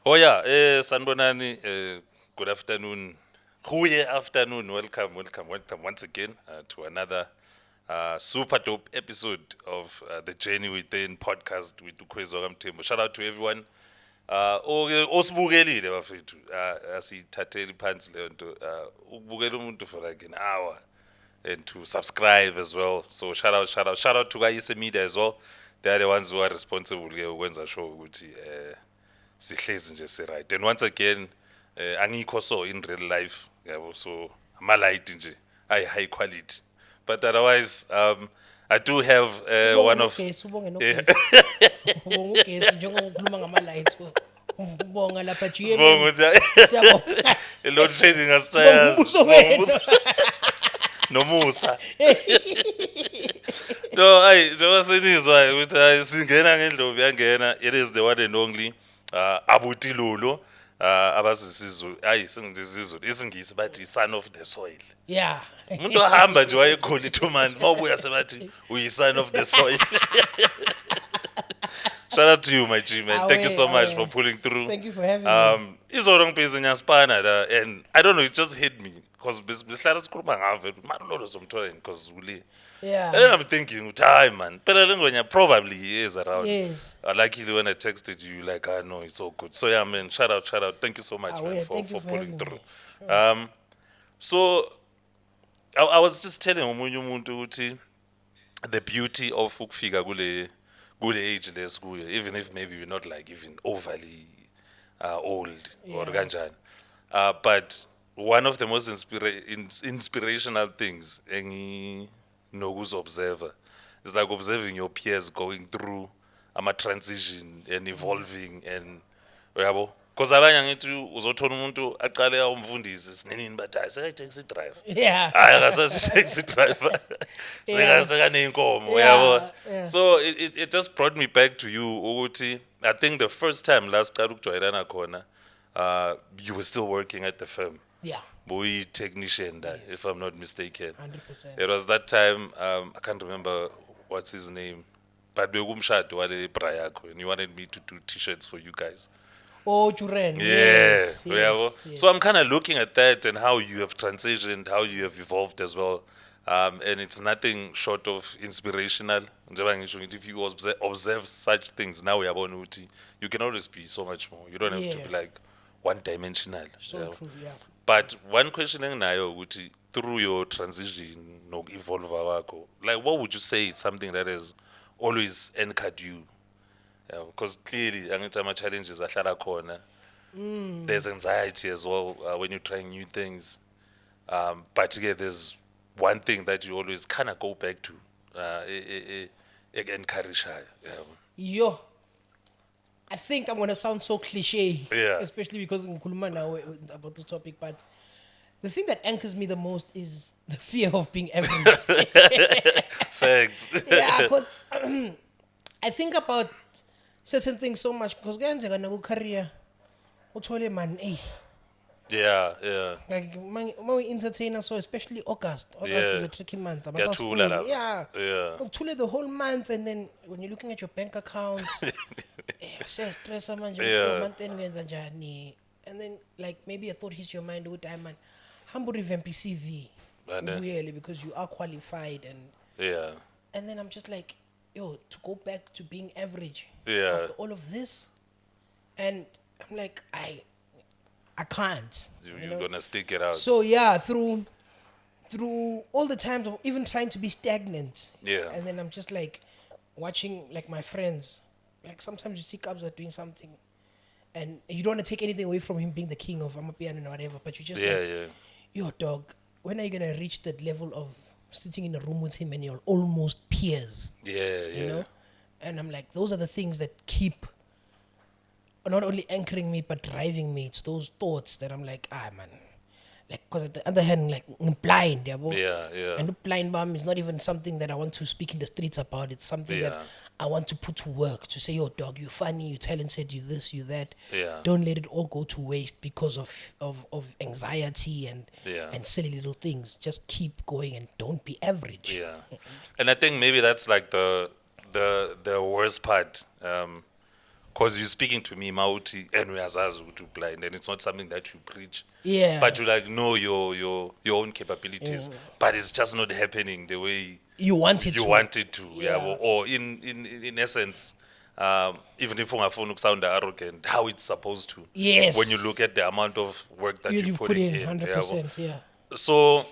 Oh yeah, Sanbonani, good afternoon. Goeie afternoon. Welcome once again to another super dope episode of the Journey Within podcast with Ukwezo Mpho. Shout out to everyone. Osibukelile bafethu. Asithatheli phansi leyo nto. Ukubukela umuntu for like an hour and to subscribe as well. So shout out to Kayise Media as well. They are the ones who are responsible ke ukwenza sure ukuthi sihlezi nje si-right and once again angikho so in real life yabo, so ama-light nje high quality, but otherwise I do have one of Ubonge yeah. nogesi. Ubonga ugesi njengoba ukhuluma ngama-lights. Ubonga lapha Sibonga GMM. ukuthi Siyabonga. i-load shedding Sibonga asisayazi. umbuso Sibonga wenu. umbuso nomusa. No, njengoba senizwa ukuthi hayi singena ngendlovu yangena, it is the one and only Abuti Lolo. Abasisizulu, hayi singizizulu, isingisi bathi son of the soil. Yeah. Umuntu ohamba nje wayekhona i-2 months, mawubuya sebathi uyi-son of the soil. Shout out to you, my G man. Thank you so much for pulling through. Thank you for having me. Izolo ngibhizi ngiyaspana la, and I don't know, it just hit me because besihlala sikhuluma ngave manje Lolo somthola yini because uli. Yeah. And then I'm thinking, hi man, phela lengonya probably he is around. Yes. Luckily when I texted you, like, I know it's all good. So yeah, man, shout out. Thank you so much, man, for Thank you for pulling having through. me. So I was just telling omunye umuntu ukuthi the beauty of ukufika kule age lesikuyo, even if maybe we're not like even overly old or Yeah. kanjani. But one of the most inspirational things observer is like observing your peers going through transition and evolving and uyabo, because abanye angithi uzothola umuntu aqale awumfundisi sinenini bathi hayi seka-taxi driver, Yeah. hayi akasasi-taxi driver, Yeah. sekaneyinkomo Yeah, uyabo. yeah. So it just brought me back to you ukuthi I think the first time last qala ukujwayelana khona you were still working at the firm. Yeah. Boy technician, if I'm not mistaken. 100%. It was that time, I can't remember what's his name, but bekumshado wale bra yakho, and you wanted me to do t-shirts for you guys. Oh, Juren. Yeah, Yes. uyabo. Yes. So I'm kind of looking at that and how you have transitioned, how you have evolved as well. And it's nothing short of inspirational. Njengoba ngisho ngithi if you observe such things now, uyabona ukuthi you can always be so much more. You don't have to Yeah. be like one-dimensional. So uyabo. true, yeah. But one question enginayo ukuthi through your transition noku-evolve kwakho, like what would you say is something that has always anchored you? Because clearly angithi ama-challenges ahlala khona. There's anxiety as well when you're trying new things. But again, there's one thing that you always kind of go back to. Encourage her. Yo, I think I'm gonna sound so cliche, Yeah. especially because ngikhuluma nawe about this topic. But the thing that anchors me the most is the fear of being everywhere. Thanks. Yeah, because I think about certain things so much. Because kuyenzeka naku-career, uthole man, hey, Yeah. like uma we-entertainer, so especially August. August Yeah. is a tricky month. Kuyathula lapha. Yeah. Yeah. Uthule the whole month, and then when you're looking at your bank account, stress manje Yeah. month end ngenza njani, and then like maybe a thought hits your mind ukuthi hayi man, hamba revamp CV And then- ubuyele because you are qualified, Yeah. and then I'm just like, yo, to go back to being average Yeah. after all of this, and I'm like I can't. You're gonna stick it out. So yeah, through all the times of even trying to be stagnant. Yeah. And then I'm just like watching like my friends. Like sometimes you see Cubs are doing something and you don't want to take anything away from him being the king of Amapiano or whatever, but you just like, Yeah. yo dog, when are you gonna reach that level of sitting in a room with him and you're almost peers? Yeah. You know? And I'm like, those are the things that keep not only anchoring me but driving me to those thoughts that I'm like, man, like, because at the other hand, like, I'm blind, yabo. Yeah. And the blind bum is not even something that I want to speak in the streets about. It's something that Yeah. I want to put to work, to say, yo dog, you're funny, you're talented, you this, you that. Yeah. Don't let it all go to waste because of anxiety and Yeah. and silly little things. Just keep going and don't be average. Yeah. And I think maybe that's like the worst part. Because you're speaking to me, Mauti, and we are to blind, and it's not something that you preach. Yeah. But you like know your own capabilities, but it's just not happening the way You want it you to. want it to. Yeah. Or in essence, even if ungafuni sound arrogant, how it's supposed to. Yes. When you look at the amount of work that you're You've putting put in in. 100%. Yeah. So,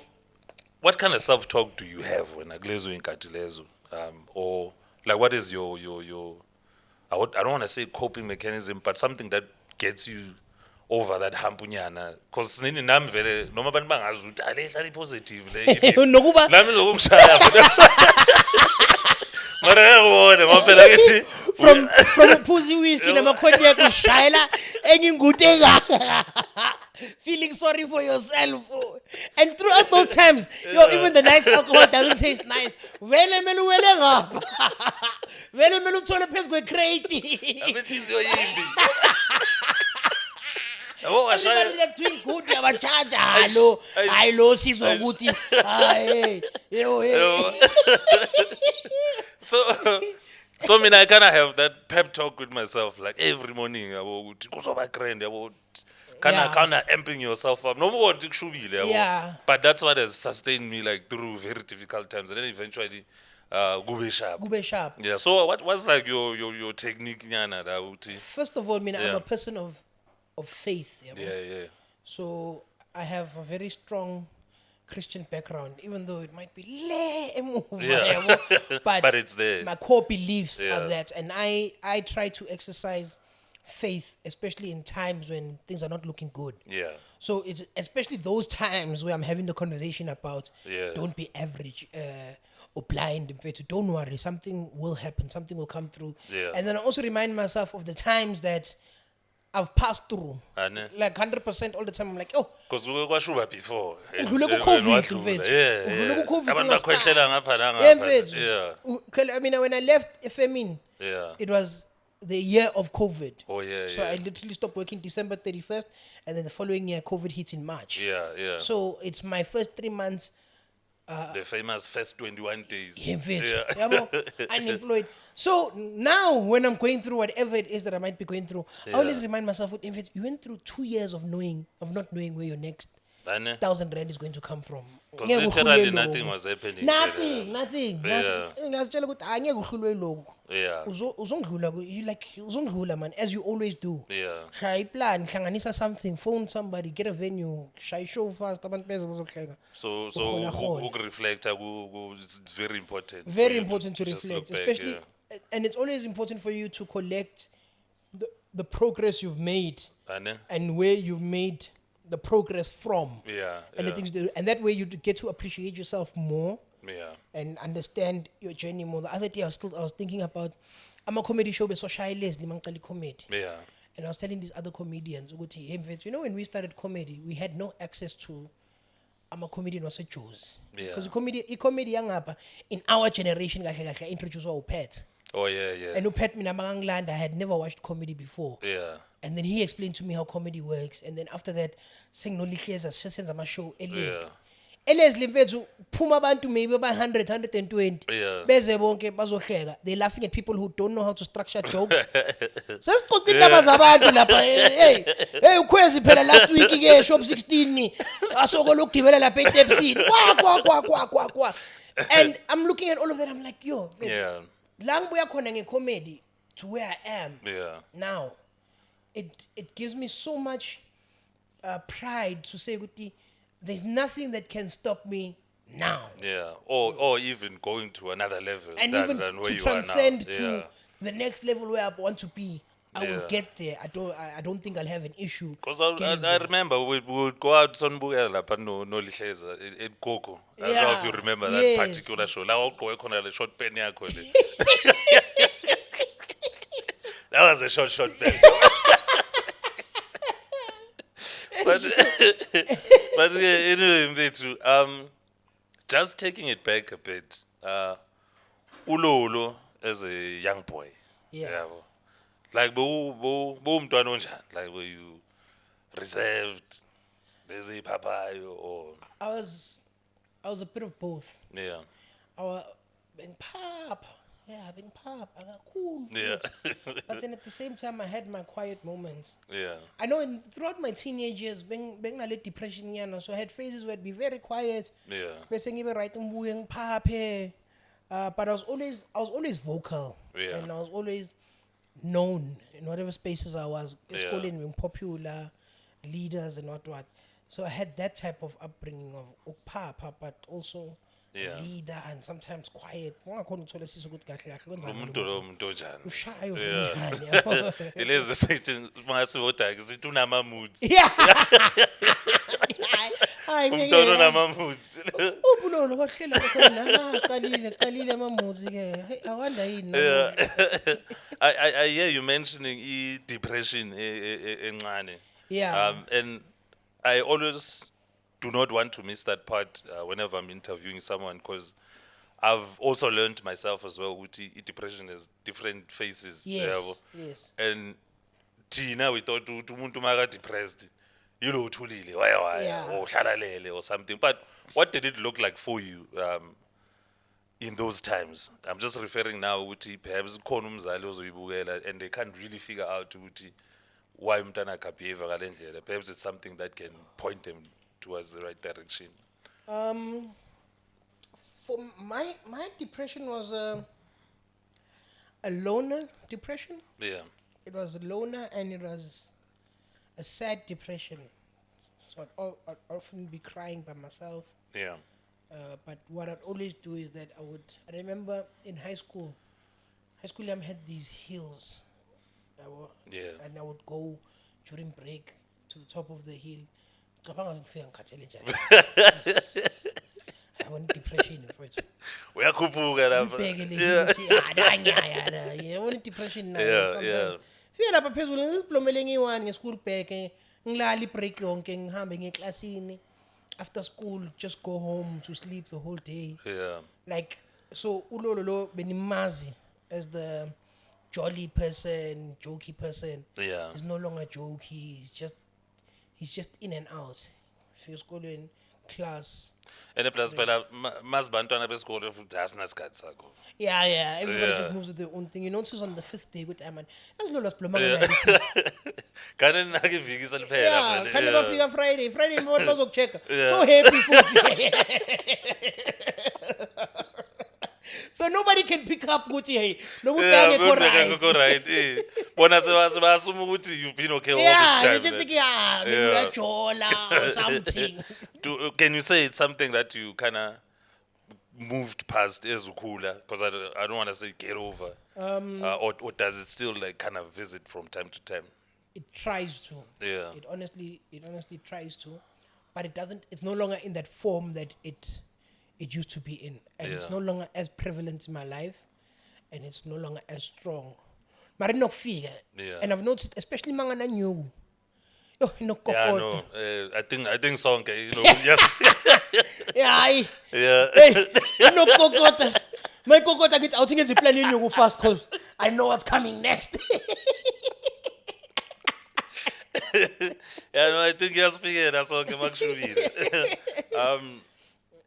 what kind of self-talk do you have when aglezo in katilezo? Or like, what is your I don't want to say coping mechanism, but something that gets you over that hampunyana. Because nini nami vele noma abantu bangazi ukuthi alehlala positive le. Nokuba- Nami lokushaya. Mara yabona maphela ke from a pussy whiskey namakhonyak ushayela enye ingute feeling sorry for yourself. And throughout those times, even the nice alcohol doesn't taste nice. Vele mele uwele ngapha. Vele mele uthole phezu kwecrate. Abethiziyo yimbi. Yabo Everybody washaya. like doing good, yabachaja. Hello, hello, sizwa ukuthi. Hayi, yo. So I mean, I kind of have that pep talk with myself like every morning. Yabo ukuthi kuzoba grand. Yabo kind of amping yourself up. No more shubile. Yeah. But that's what has sustained me like through very difficult times, and then eventually, gube sharp. Kube sharp. Yeah. So what's like your technique, nyana? Da uthi? First of all, I'm Yeah. a person of faith. Yabo. Yeah. So I have a very strong Christian background, even though it might be le Yeah. but, But it's there. My core beliefs Yeah. are that, and I try to exercise faith, especially in times when things are not looking good. Yeah. So it's especially those times where I'm having the conversation about Yeah. don't be average or blind. In fact, don't worry, something will happen, something will come through. Yeah. And then I also remind myself of the times that I've passed through, Ane. like 100% all the time. I'm like, oh, Because we kwashuba before. udlule And ku-COVID, wadlula. mfethu. Yeah. Udlule Yeah. ku-COVID Abantu ungaspa- bakhwehlela ngapha Yeah, nangapha. mfethu. Yeah. I mean, when I left FMIN, Yeah. it was the year of COVID. Oh yeah. So Yeah. I literally stopped working December 31st, and then the following year, COVID hit in March. Yeah. So it's my first 3 months The famous first 21 days. mfethu, yabo, unemployed. So now, when I'm going through whatever it is that I might be going through, I always remind myself, mfethu, you went through 2 years of not knowing where your next Ane. 1,000 rand is going to come from. Because Ngeke literally uhlulwe nothing lokhu. was happening. Nothing. Yeah. Ngiyazitshela ukuthi angeke uhlulwe lokhu. Yeah. Uzongidlula uzongidlula man, as you always do. Yeah. Shaya iplan, hlanganisa something, phone somebody, get a venue, shaya show fast, abantu beze bazohleka. So Ukhola. reflect it's very important. for Very you important to just reflect, look back, especially, yeah. and it's always important for you to collect the progress you've made Ane. and where you've made the progress from. Yeah. And the things do, and that way you get to appreciate yourself more Yeah. and understand your journey more. The other day I was thinking about I'm a comedy show so Hleza mangicala comedy. Yeah. And I was telling these other comedians, ukuthi, hey, mfethu, you know, when we started comedy, we had no access to I'm a comedian was a Jews. Yeah. Because comedy yangapha in our generation kahle introduced uPet. Oh yeah. And uPet mina mangangilanda, I had never watched comedy before. Yeah. And then he explained to me how comedy works. And then after that, saying no Hleza senza ama show Hleza. Hleza mfethu phuma abantu maybe about 100, 120. Yeah. Beze bonke bazohleka. They're laughing at people who don't know how to structure jokes. Sesiqoqa indaba zabantu lapha. Hey ukhwezi phela last week ke shop 16 asokola ukugibela lapha eTepsini. Kwa. And I'm looking at all of that, I'm like, yo, mfethu, Yeah. la ngibuya khona ngecomedy to where I am Yeah. now, it gives me so much pride to say, ukuthi, there's nothing that can stop me now. Yeah. Or even going to another level And than even where to you are now. transcend Yeah. to the next level where I want to be, I will Yeah. get there. I don't think I'll have an issue. Because getting I there. remember we would go out sonbukela lapha no Hleza at Coco. I don't know if you Yeah, remember that yes. particular show. La ugqoke khona le short pen yakho le. That was a short pen. but yeah, anyway, mfethu, just taking it back a bit. Ulolo as a young boy. Yeah. Yabo. Like umntwana onjani? Like were you reserved? There's a papayo or I was a bit of both. yeah. Our Papa, yeah, being pop, I got cool. Yeah. But then at the same time, I had my quiet moments. Yeah. I know throughout my teenage years, being a depression, so I had phases where I'd be very quiet. Yeah. Bese ngibe right ngibuyeng phaphe. But I was always vocal. Yeah. And I was always known in whatever spaces I was. Yeah. Schooling, being popular, leaders and what. So I had that type of upbringing of papa, but also Yeah. a leader and sometimes quiet. Ungakhona ukuthola isizo ukuthi kahle kahle kwenza Umuntu lo umuntu onjani. ushayo Yeah. kanjani, yabo? Ilezi sithi mase wodaki sithi unama moods. Yeah. Hayi Umuntu onama moods. Ubulolo kwahlela khona qalile amamuzi ke. Hey, awanda yini? Yeah. I hear you mentioning depression encane. Yeah. And I always do not want to miss that part whenever I'm interviewing someone, because I've also learned myself as well ukuthi depression has different faces. Yes. Yabo. Yes. And Tina, we thought ukuthi umuntu maka depressed, you know, uthulile, why, Yeah. or hlalele or something. But what did it look like for you in those times? I'm just referring now ukuthi perhaps khona umzali ozoyibukela and they can't really figure out ukuthi why umntana akabehave ngale ndlela. Perhaps it's something that can point them towards the right direction. For my depression was a loner depression. Yeah. It was a loner and it was a sad depression. So I'd often be crying by myself. Yeah. But what I'd always do is that I remember in high school I had these hills. Yeah. And I would go during break to the top of the hill. Cabanga ngifika ngikhathele njani. I want depression mfowethu. Uyakhuphuka lapha. Ubheke le I want depression now. Yeah, sometimes. yeah. Fika lapha phezulu ngiziplomele ngiyi-1 nge-school bag ngilala i-break yonke ngihambe ngeklasini. After school just go home to sleep the whole day. Yeah. Like, so ulolo lo benimazi as the jolly person, jokey person. Yeah. He's no longer jokey. He's just in and out. Feels good in class. And plus phela mas bantwana besikole futhi asinasikhathi sakho. Yeah. Everybody Yeah. just moves with their own thing. You notice on the 5th day, good man. As little as Plumanga. Kane nake iviki seliphela Yeah, phela. can never figure Friday. Friday, what was check. Yeah. So happy futhi. So nobody can pick up ukuthi hey, no Yeah, right. go right. Bona sebasuma ukuthi you've been okay all Yeah, this they time. just man. think yeah, maybe Yeah. a jola or something. Can you say it's something that you kind of moved past as ukula? Because I don't want to say get over. Or does it still like kind of visit from time to time? It tries to. Yeah. It honestly tries to, but it doesn't. It's no longer in that form that it used to be in, and it's Yeah. no longer as prevalent in my life, and it's no longer as strong. But no figure. Yeah. And I've noticed, especially mangana new. Yo, no Yeah, kokota. no. I think song, you know, yes. Yeah, Yeah. hey, no kokota. My kokota get out against the plan you go fast, cause I know what's coming next. Yeah, no, I think yes, figure that's all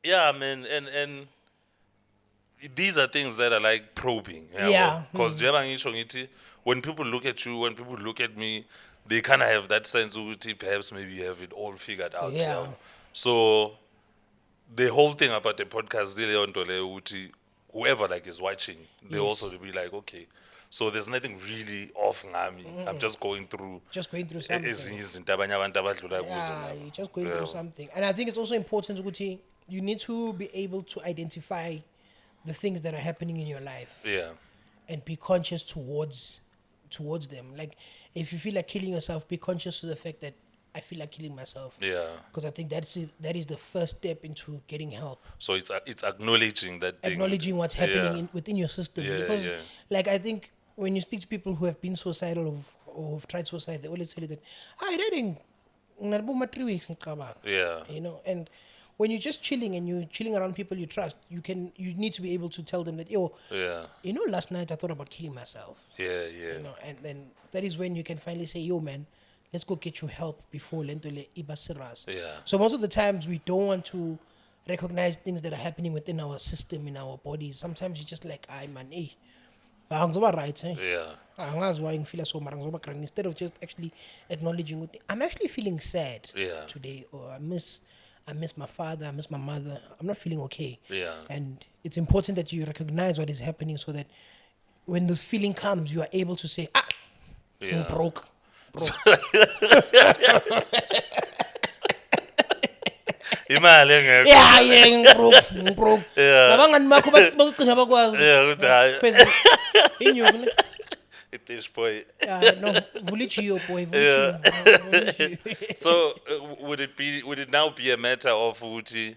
yeah, man, and these are things that are like probing. Yeah. Because when people look at you, when people look at me, they kind of have that sense of perhaps maybe you have it all figured out. Yeah. So the whole thing about the podcast really on whoever like is watching, they Yes. also be like, okay, so there's nothing really off ngami. I'm just going through Just going through something. ezinye izinto abanye abantu abadlula kuzo Yeah, nabo. you're just going Yeah. through something. And I think it's also important, Guti, you need to be able to identify the things that are happening in your life Yeah. and be conscious towards them. Like, if you feel like killing yourself, be conscious of the fact that I feel like killing myself. Yeah. Because I think that is the first step into getting help. So it's acknowledging that thing. Acknowledging what's happening Yeah. within your system. Yeah, Because, yeah. like, I think when you speak to people who have been suicidal or have tried suicide, they always tell you that, I didn't. 3 weeks. Yeah. You know, and when you're just chilling and you're chilling around people you trust, you need to be able to tell them that, yo, Yeah. you know, last night I thought about killing myself. Yeah. You know, and then that is when you can finally say, yo, man, let's go get you help before lentole iba serious. Yeah. So most of the times we don't want to recognize things that are happening within our system, in our bodies. Sometimes you're just like, man, hey, Angizoba right, eh? Yeah. Angazi why ngifeel so mara ngizoba crying instead of just actually acknowledging ukuthi I'm actually feeling sad Yeah. today, or I miss my father, I miss my mother. I'm not feeling okay. Yeah. And it's important that you recognize what is happening so that when this feeling comes, you are able to say, I'm Yeah. broke. Imali engekho. Yeah, ngibroke. Yeah. Nabangani bakho bazogcina bakwazi. Yeah, ukuthi hayi. Pheze inyuku ne. Dish boy. No, vulichiyo boy, vulichiyo. So would it now be a matter of ukuthi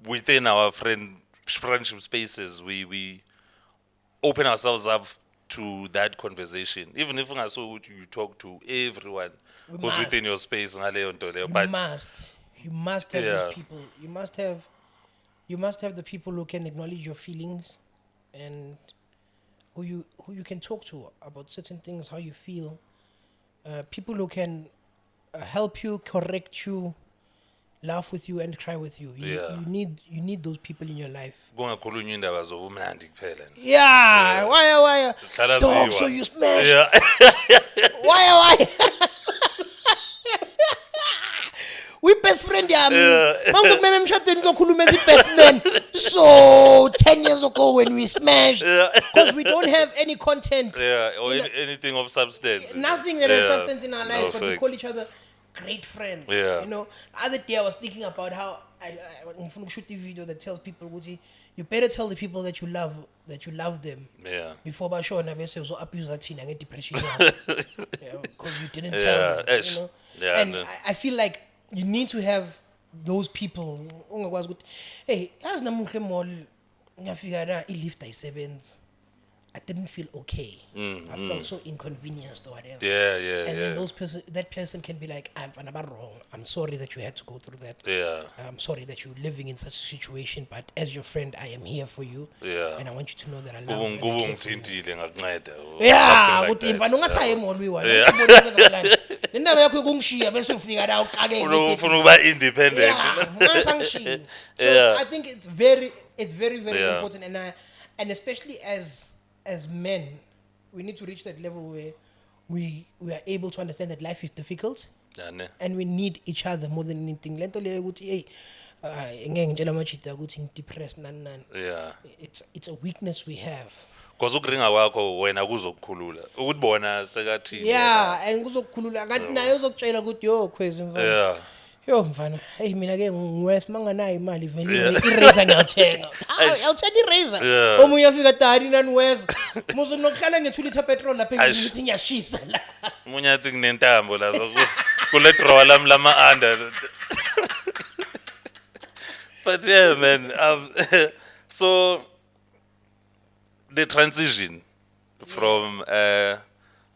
within our friendship spaces we open ourselves up to that conversation, even if you talk to everyone who's must. within your space ngaleyo nto leyo, You but must have Yeah. these people. You must have the people who can acknowledge your feelings and who you can talk to about certain things, how you feel. People who can help you, correct you, laugh with you, and cry with you. Yeah. You need those people in your life. kungakhulunywa indaba zobumnandi kuphela. Yeah. Why? Hlala Dog, ziwa. so you smashed. Yeah. Why? We best friend yami. Mangizokumema emshadweni ngizokhuluma as best man. So 10 years ago when we smashed, because we don't have any content, Yeah, or anything of substance. nothing that has substance in our lives, No but we facts. call each other great friends. Yeah. You know, other day I was thinking about how I shoot a video that tells people, Gucci, you better tell the people that you love them Yeah. before bashona bese uzo abuse thina nge depression because you didn't tell them, Esh. you know. Yeah, And no. I feel like you need to have those people ongakwazi ukuthi hey yazi namuhle mall ngiyafika la ilift ayisebenzi. I didn't feel okay. I felt so inconvenienced or whatever. Yeah. And then that person can be like, I'm wrong. I'm sorry that you had to go through that. Yeah. I'm sorry that you're living in such a situation, but as your friend, I am here for you. Yeah. And I want you to know that I love you. and I care for you. Ngithintile ngakunceda. or Yeah, something ukuthi like mfana that. ungasaye emall wena. Le ndaba yakho yokungishiya bese ufika la uqake Ufuna ukuba independent. yeah, masangishiya. So Yeah. I think it's very Yeah. important, and especially as men, we need to reach that level where we are able to understand that life is difficult Yeah, ne. and we need each other more than anything. Lento leyo ukuthi hey ngeke ngitshela amachita ukuthi ngidepressed nani. Yeah. It's a weakness we have. Because ukuringa kwakho wena kuzokukhulula. Ukuthi bona sekathini. Yeah, and kuzokukhulula ngathi naye uzokutshela ukuthi yo khwezi mfana. Yeah. Yo mfana, hey mina ke ngiwes manganayo imali vele i-razor ngiyathenga. I'll tell i-razor. Yeah. Omunye afika tari nani wes. Muzo nokuhlala nge2 liter petrol lapha ngithi ngiyashisa la. Munye athi kunentambo lapha kule drawer lami lama under. But yeah, man. So the transition from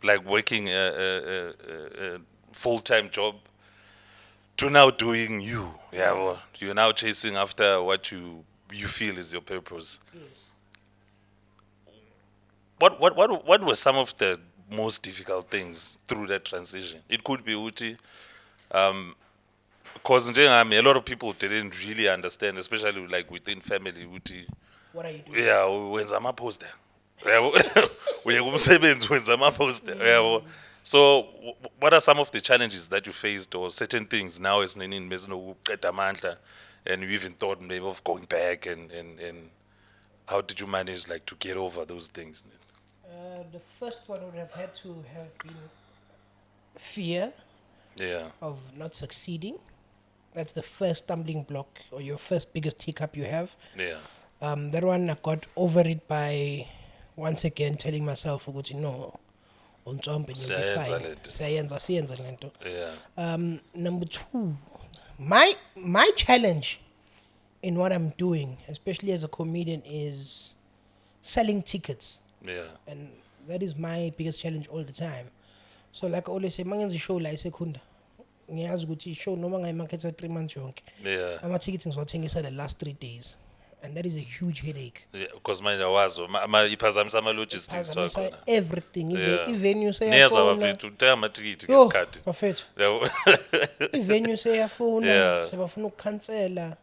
like working a full-time job to now doing you. Yeah, well, you're now chasing after what you feel is your purpose. Yes. What were some of the most difficult things through that transition? It could be Uti, because a lot of people didn't really understand, especially like within family. Uti, What are you doing? yeah, wenza ama-poster. Uye kumsebenzi wenza ama-poster. Yeah. So what are some of the challenges that you faced, or certain things now as Nenin Mesnoqeda amandla, and you even thought maybe of going back, and how did you manage like to get over those things? The first one would have had to have been fear Yeah. of not succeeding. That's the first stumbling block or your first biggest hiccup you have. Yeah. That one I got over it by once again telling myself, no, on jumping, you'll be Siyayenza fine. lento. Siyayenza lento. Yeah. Number two, my challenge in what I'm doing, especially as a comedian, is selling tickets. Yeah. And that is my biggest challenge all the time. So like I always say, mangenza show la isekunda. Ngiyazi ukuthi show noma ngayimarket 3 months yonke. Yeah. Ama-tickets ngizowathengisa the last 3 days. And that is a huge headache. Yeah, because manje awazi iphazamisa ama-logistics Phazamisa wakhona. everything. Yeah. I-venue Niyeza seyafona. bafethu uthenga amathikithi Yo, ngesikhathi. bafethu. Yabo. I-venue seyafona. Yeah. Sebafuna ukukhansela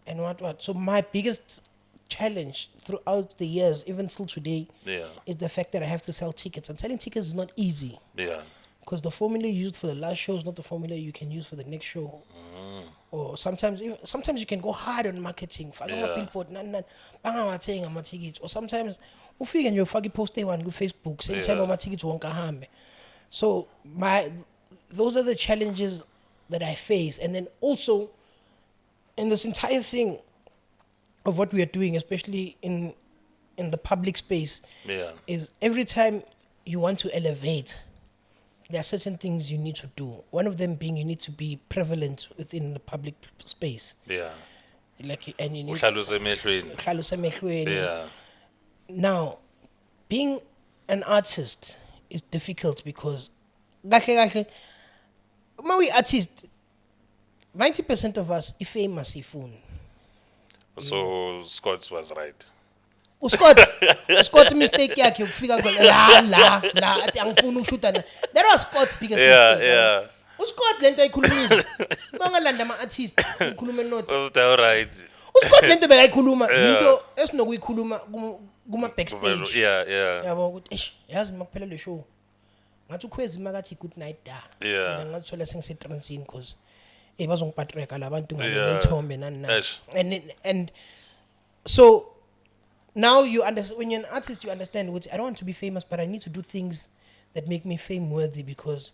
and what. So my biggest challenge throughout the years, even till today, Yeah. is the fact that I have to sell tickets. And selling tickets is not easy. Yeah. Because the formula you used for the last show is not the formula you can use for the next show. Or sometimes you can go hard on marketing. Faka Yeah. ama-billboard, bangawathenge ama-tickets. Or sometimes ufike nje ufake i-post eyi-one ku-Facebook, same time Yeah. ama-tickets wonke ahambe. So those are the challenges that I face. And then also, in this entire thing of what we are doing, especially in the public space, Yeah. is every time you want to elevate, there are certain things you need to do. One of them being you need to be prevalent within the public space. Yeah. And you need Uhlala usemehlweni. uhlala usemehlweni. Yeah. Now, being an artist is difficult because kahle uma we artist 90% of us ifamous ifuni. So Scott was right. Scott mistake yakhe ukufika la athi angifuni ukushuta na. That was Scott's biggest mistake. Yeah. uScott lento ayikhulumile. Bangalanda ama-artist ukhulume not. Was that right? uScott lento bekayikhuluma into esinokuyikhuluma kuma backstage. Yeah. Yabo ukuthi yazi makuphela le show. Ngathi ukhwezi makathi good night da. Yeah. Mina ngathola sengisetransini because bazongipatreka labantu ngale Yeah. ithombe nani. Eish. And so now you understand, when you're an artist, you understand what I don't want to be famous, but I need to do things that make me fame worthy because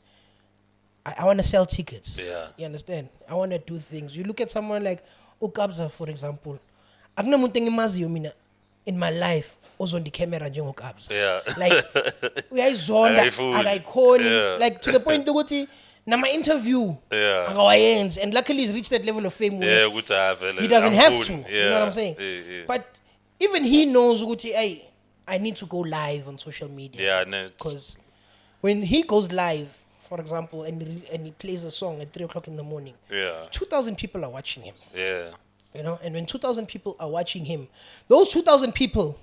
I want to sell tickets. Yeah. You understand? I want to do things. You look at someone like Ukabza, for example. Akuna muntu engimaziyo mina in my life ozondi camera njengokabza. Yeah. Like uyayizonda Akayifundi. akayikhoni, Yeah. like to the point ukuthi nama interview Yeah. akawayenzi, and luckily he's reached that level of fame where Yeah, ukuthi avele. he doesn't have to. angifuni. You know what I'm saying? Yeah. But even he knows ukuthi, hey, I need to go live on social media. Yeah, no. Because when he goes live, for example, and he plays a song at 3:00 in the morning, Yeah. 2,000 people are watching him. Yeah. You know, and when 2,000 people are watching him, those 2,000 people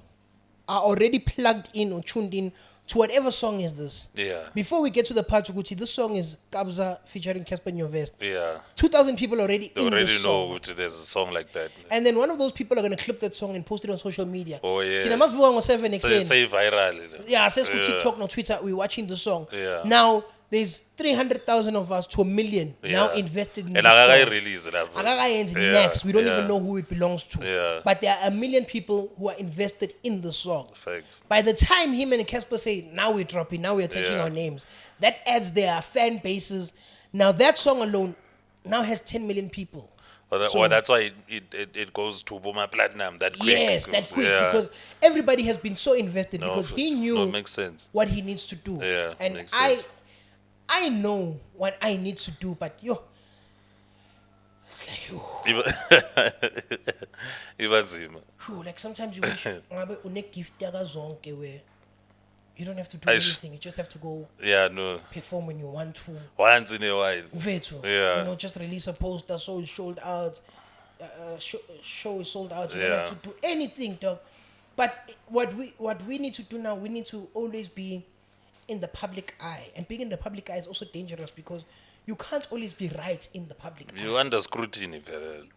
are already plugged in or tuned in to whatever song is this. Yeah. Before we get to the part of Gucci, this song is Kabza featuring Casper Nyovest. Yeah. 2,000 people already They in already this know song. ukuthi there's a song like that. And then one of those people are going to clip that song and post it on social media. Oh, yeah. Thina masivuka ngo-7 ekuseni. Say viral. Yeah, says Yeah. TikTok, no Twitter, we're watching the song. Yeah. Now, there's 300,000 of us to 1 million now Yeah. invested in And the I song. release it. Akakayenzi Yeah, next. We don't yeah. even know who it belongs to. Yeah. But there are 1 million people who are invested in the song. Facts. By the time him and Casper say, now we're dropping, now we're attaching Yeah. our names, that adds their fan bases. Now that song alone now has 10 million people. So- That's why it goes to Boma Platinum that quick. Yes, that quick, yeah. because everybody has been so invested No, because he it knew makes sense. what he needs to do. Yeah, and makes sense. I know what I need to do, but it's like Iba nzima. like sometimes you wish ngabe une gift yakazonke where you don't have to do Aish. anything. You just have to go Yeah, no. perform when you want to. Once in a while. Mfethu, Yeah. you know, just release a poster, so it's sold out. Show is sold out. You don't Yeah. have to do anything, dog. But what we need to do now, we need to always be in the public eye, and being in the public eye is also dangerous because you can't always be right in the public eye You under scrutiny,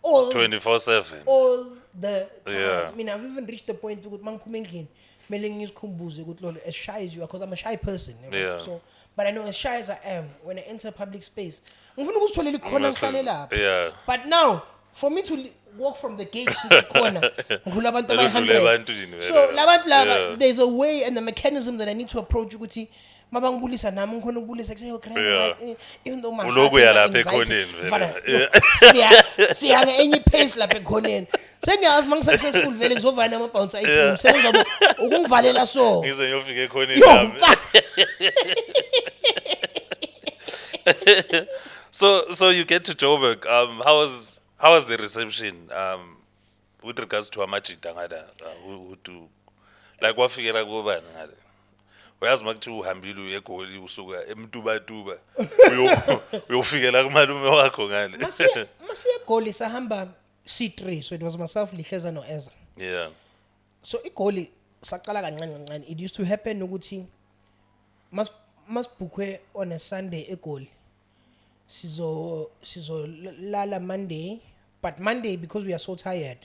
All- 24/7. all the time. Yeah. I mean, I've even reached the point ukuthi mangiphuma endlini kumele ngizikhumbuze ukuthi Lolo, as shy as you are, because I'm a shy person. You know? Yeah. So, but I know as shy as I am, when I enter public space, ngifuna ukuzitholela ikhona ngihlale lapha. Yeah. But now, for me to walk from the gate to the corner, ngidlula abantu Udlule abayi-100. ebantwini, So vele. labantu laba, Yeah. there's a way and the mechanism that I need to approach ukuthi mabangibulisa nami ngikhona ukubulisa say okay, Yeah. right, even though my Uloku heart uya and my lapha anxiety, ekhoneni, vele. mfana, Yeah. sifika nge-enye pace lapha ekhoneni sengiyazi uma ngi-successful vele ngizovala namabhounce ayi-2 sekungabe ukungivalela so Ngize ngiyofika ekhoneni yo nami. mfana. So you get to Joburg. How was the reception? With regards to amajita ngada, who do like wafikela kubani ngale. Uyazi makuthi uhambile uye eGoli usuka eMtubatuba uyofikela kumalume wakho ngale. Masiye eGoli sahamba C3, so it was myself, Hleza no Ezra. Yeah. So eGoli saqala kancane kancane. It used to happen ukuthi masibhukwe on a Sunday eGoli. Sizo lala Monday, but Monday because we are so tired,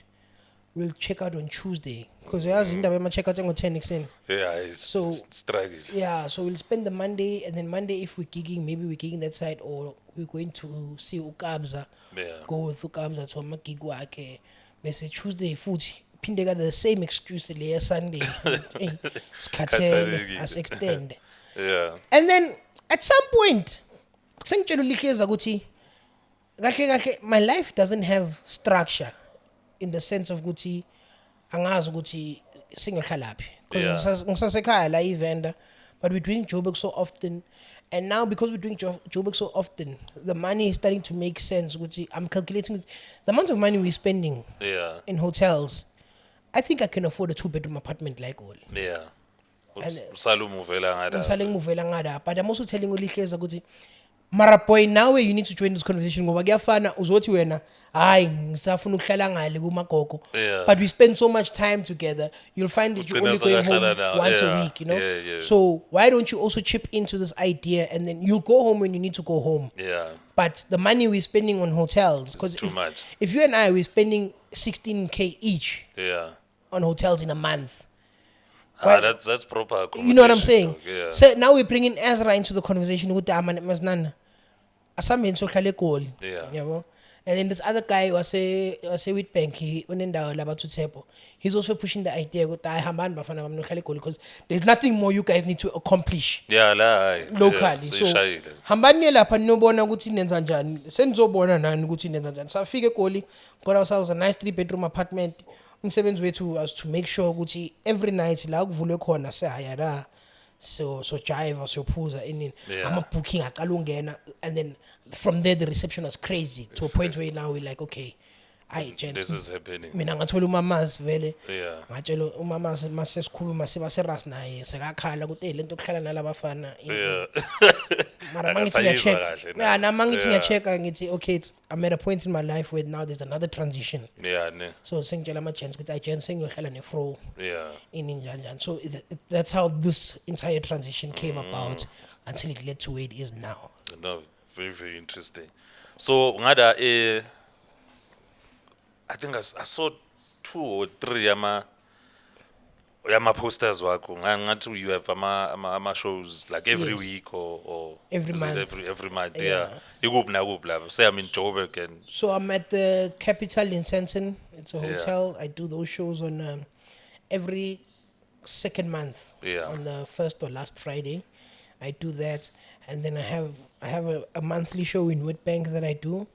we'll check out on Tuesday. Because we check out on 10 ekuseni. Yeah, it's So- struggle. Yeah, so we'll spend the Monday, and then Monday, if we're gigging, maybe we're gigging that side, or we're going to see Ukabza. Yeah. Go with Ukabza to a gig wakhe. Bese Tuesday, futhi. Phinde ka the same excuse le Sunday. Skhathele, as extend. Yeah. And then at some point, sengitshela uLihleza ukuthi kahle my life doesn't have structure in the sense of ukuthi angazi ukuthi singehlalaphi because Yeah. ngisasekhaya la evenda, but we're doing Joburg so often, and now because we're doing Joburg so often, the money is starting to make sense. Ukuthi I'm calculating the amount of money we're spending Yeah. in hotels. I think I can afford a 2-bedroom apartment like all. Yeah. And- Salumuvela ngada. Ngisale ngivela ngada, but I'm also telling uLihleza ukuthi mara boy, now you need to join this conversation ngoba kuyafana uzothi wena hayi ngisafuna ukuhlala ngale kumagogo, Yeah. but we spend so much time together, you'll find that you're Ugcina only going home sekahlala nawo. once a Yeah. week, you know. Yeah. So why don't you also chip into this idea, and then you'll go home when you need to go home. Yeah. But the money we're spending on hotels, because too much. if you and I we're spending 16K each Yeah. on hotels in a month. That's proper. You know what I'm saying? Dog, yeah. So now we're bringing Ezra into the conversation with Maznana. Asamben so khale Egoli. Yeah. Yabo. And then this other guy was a Witbank, he unendawo laba to Tepo. He's also pushing the idea ukuthi hayi hambani bafana bami nohlale Egoli, because there's nothing more you guys need to accomplish Yeah, la. Hayi. locally. Yeah, So seyishayile. hambani lapha ninobona ukuthi nenza njani. Senizobona nani ukuthi nenza njani. Safika Egoli, got ourselves a nice 3-bedroom apartment. Umsebenzi wethu was to make sure ukuthi every night la kuvulwe khona sehayara, so jive, so phuza inini, Yeah. ama booking aqala ungena, and then from there the reception was crazy to a point where now we're like, okay, ayi This gents, is happening. mina ngathola umamazi vele, Yeah. ngatshela umamazi masesikhuluma siba seras naye sekakhala ukuthi lento kuhlala nalabafana. Yeah. Mara mangithi Akasayizwa ngiya-check, kahle na. yeah, na mangithi Yeah. ngiya-check-a ngithi okay, I'm at a point in my life where now there's another transition. Yeah, ne. So sengitshela ama-gents ukuthi ayi gents sengiyohlala ne-fro Yeah. ini njani. So that's how this entire transition came about until it led to where it is now. No, very, very interesting. So ngada I think I saw 2 or 3 yama posters wakho. Ngathi you have ama shows like every Yes. week or Every is it month. every month. Yeah. Yeah. Ikuphi nakuphi lapho. Say I'm in Joburg and So I'm at the Capital in Sandton. It's a Yeah. hotel. I do those shows on every second month. Yeah. On the first or last Friday, I do that, and then I have a monthly show in Witbank that I do,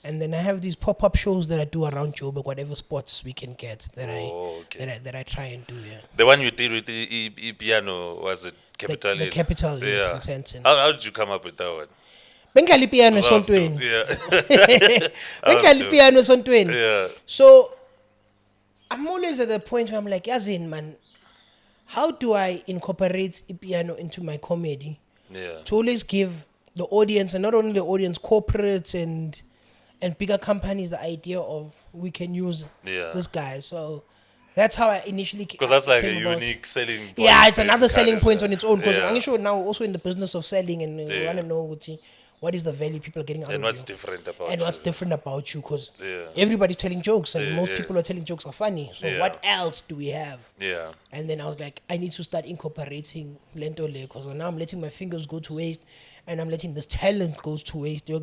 and then I have these pop-up shows that I do around Joburg, whatever spots we can get that okay. that I try and do. Yeah. The one you did with the piano, was it Capital? The Capital, yes, Yeah. in Sandton. How did you come up with that one? Bengali piano That was esontweni. dope, Yeah. Bengali dope. piano esontweni. Yeah. So I'm always at the point where I'm like, Yazin man, how do I incorporate piano into my comedy Yeah. to always give the audience, and not only the audience, corporates and bigger companies, the idea of we can use Yeah. this guy. So that's how I initially Because that's like a came about. unique selling point. Yeah, it's another based selling kind point of, on its own, because yeah. I'm sure now also in the business of selling, and we Yeah. want to know what is the value people are getting out And of what's you. different about And what's you. different about you, because Yeah. everybody's telling jokes, and Yeah, most yeah. people are telling jokes are funny. So Yeah. what else do we have? Yeah. And then I was like, I need to start incorporating lento le, because now I'm letting my fingers go to waste, and I'm letting this talent go to waste. Yeah.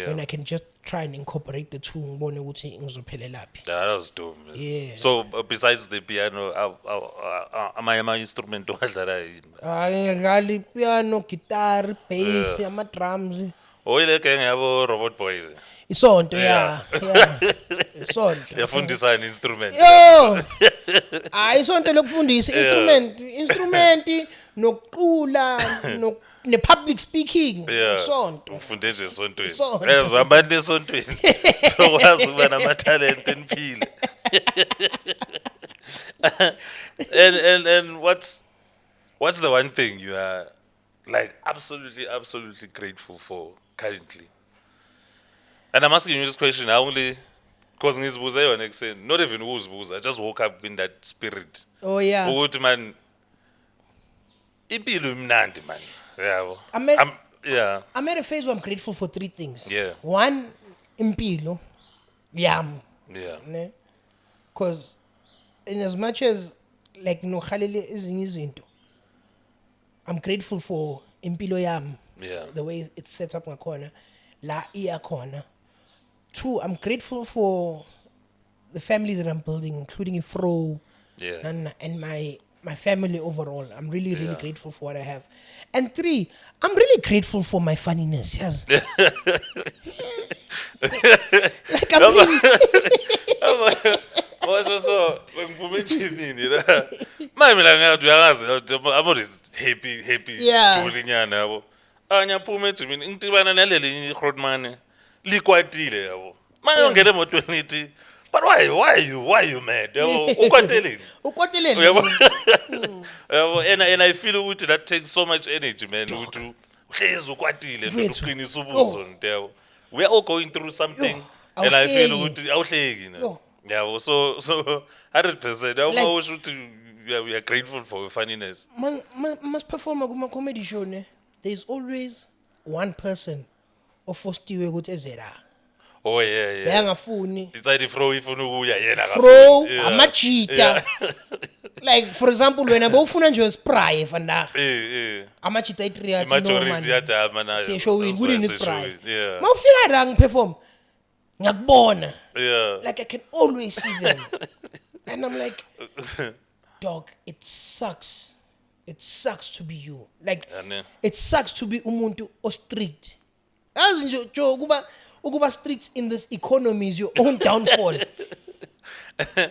When I can just try and incorporate the two, ngibone ukuthi ngizophelelaphi. That was dope, man. Yeah. So besides the piano, ama instrument wadlala yini? Ngadlala piano, guitar, bass, ama-drums. Oyile gang yabo Robot Boy. Isonto, yeah. Isonto. Yafundisana instrument. Yo! Isonto lokufundisa instrument nokucula ne-public speaking. Yeah. Isonto. Ufunde nje esontweni. Isonto. Abantu esontweni. So wazi ukuba nama talent eniphile. And what's the one thing you are like absolutely grateful for currently? And I'm asking you this question only because ngizibuza yona ekuseni, not even ukuzibuza, I just woke up in that spirit. Oh, yeah. Ukuthi man impilo imnandi man. Yabo. Yeah. I'm at a phase where I'm grateful for 3 things. Yeah. One, impilo. Yam. Yeah. Ne? Because in as much as like no khalele ezinye izinto, I'm grateful for impilo yam. Yeah. The way it's set up ngakhona, la iya khona. Two, I'm grateful for the family that I'm building, including Ifro Yeah. and my family overall. I'm really, really Yeah. grateful for what I have. And three, I'm really grateful for my funniness. Yes. Like I'm really So ngiphume ejimini la. Manje mina ngathi uyangazi I'm always happy Yeah. julinyana yabo. Ngiyaphuma ejimini ngitibana naleli Grootman likwatile yabo. Manje ongena emotweni lithi but why you mad? Yabo ukwateleni. ukoteleni. Uyabo? Yabo and I feel ukuthi that takes so much energy man ukuthi uhlezi ukwatile Mfethu. uqinisa ubuso yabo. We are all going through something Yo, and I feel awuhleki. ukuthi awuhleki na. Yo. Yeah, so 100%. I Like- always we are grateful for your funniness. Must perform kuma comedy show ne. There's always one person ofostiwe ukuthi Ezra. Oh yeah. Bayangafuni. It's like Fro ifuna ukuya yena Fro, Yeah. amajita. Yeah. Like for example wena bowufuna nje spray vandaag. Eh. Amajita i3 yathi Majority yadama nayo. siyeshowini That's why kudini siyeshowini, spray. Yeah. Mawufika la ngiperform ngiyakubona. Yeah. Like I can always see them. And I'm like, dog, it sucks. It sucks to be you. Like Yeah, it sucks to be umuntu o strict. As nje jo ukuba strict in this economy is your own downfall.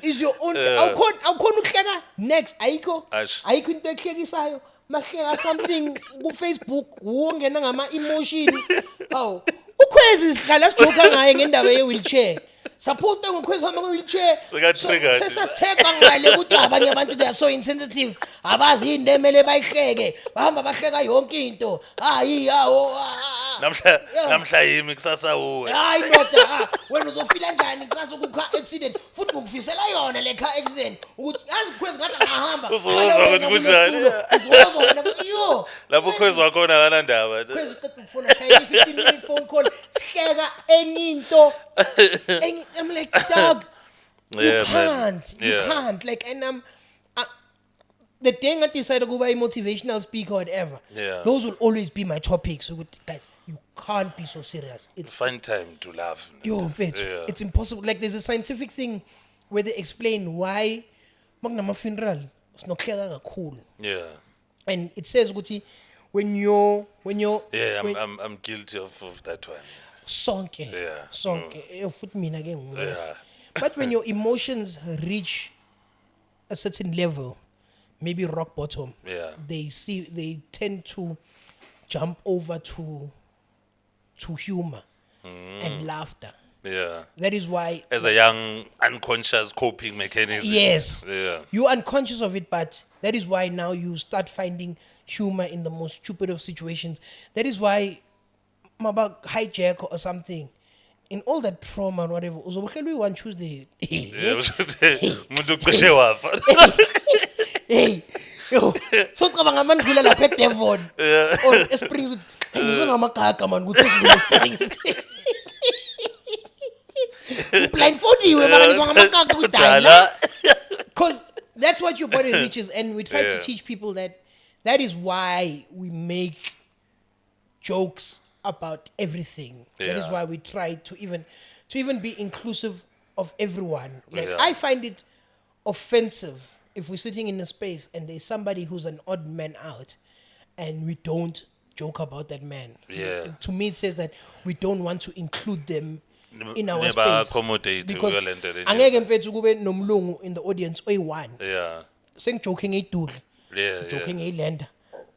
Is your own awukhona ukuhleka next ayikho Ash. ayikho into ekhekisayo mahleka something ku Facebook wongena ngama emotion. Aw ukhwezi sihlala sijoka ngaye ngendaba ye wheelchair. Suppose ngokhwezi hamba nge-wheelchair. Seka-triggered. Sesasitheka ngale ukuthi abanye abantu they are so insensitive. Abazi into emele bayihleke. Bahamba bahleka yonke into. Hayi yawo. Namhla yimi kusasa uwe. Hayi ndoda, wena uzofila njani kusasa ukukha accident futhi ngokufisela yona le car accident ukuthi yazi khwezi ngathi angahamba. Uzozwa ukuthi kunjani. Uzozwa wena yo. Lapho khwezi wakhona akanandaba. Khwezi uqeda ukufona shaya 15-minute phone call. Hleka enye into. I'm like, dog, Yeah, you man. can't. You Yeah. can't. Like, and the thing I decided to go by motivational speaker or whatever. Yeah. Those will always be my topics. So, guys, you can't be so serious. It's Find time to laugh. yo, bitch. Yeah. It's impossible. Like, there's a scientific thing where they explain why magnama funeral is not cool. Yeah. And it says, Guti, when you're Yeah, when- I'm guilty of that one. sonke Yeah. sonke futhi mina ke ngiyes. Yeah. But when your emotions reach a certain level, maybe rock bottom, Yeah. they tend to jump over to humor and laughter. Yeah. That is why As a young unconscious coping mechanism. yes, Yeah. you're unconscious of it, but that is why now you start finding humor in the most stupid of situations. That is why about hijack or something, in all that trauma and whatever, uzobuhlelwe one Tuesday. Yeah. Umuntu ucishe wafa. Hey, yo, so cabanga mandlula lapha eDevon. Or eSprings with ngizwe ngamagaga man ukuthi sidlula eSprings. Blindfoldiwe mara ngizwe ngamagaga kudala. Because that's what your body reaches, and we try Yeah. to teach people that is why we make jokes about everything. That is Yeah. why we try to even be inclusive of everyone. Like Yeah. I find it offensive if we're sitting in a space and there's somebody who's an odd man out and we don't joke about that man. Yeah. To me it says that we don't want to include them in our Neba space. accommodate Because kuyo lento le. angeke mfethu kube nomlungu in the audience oyi-1. Yeah. Sengijoke ngeyidudla. Yeah. Joke Yeah. ngeyilenda.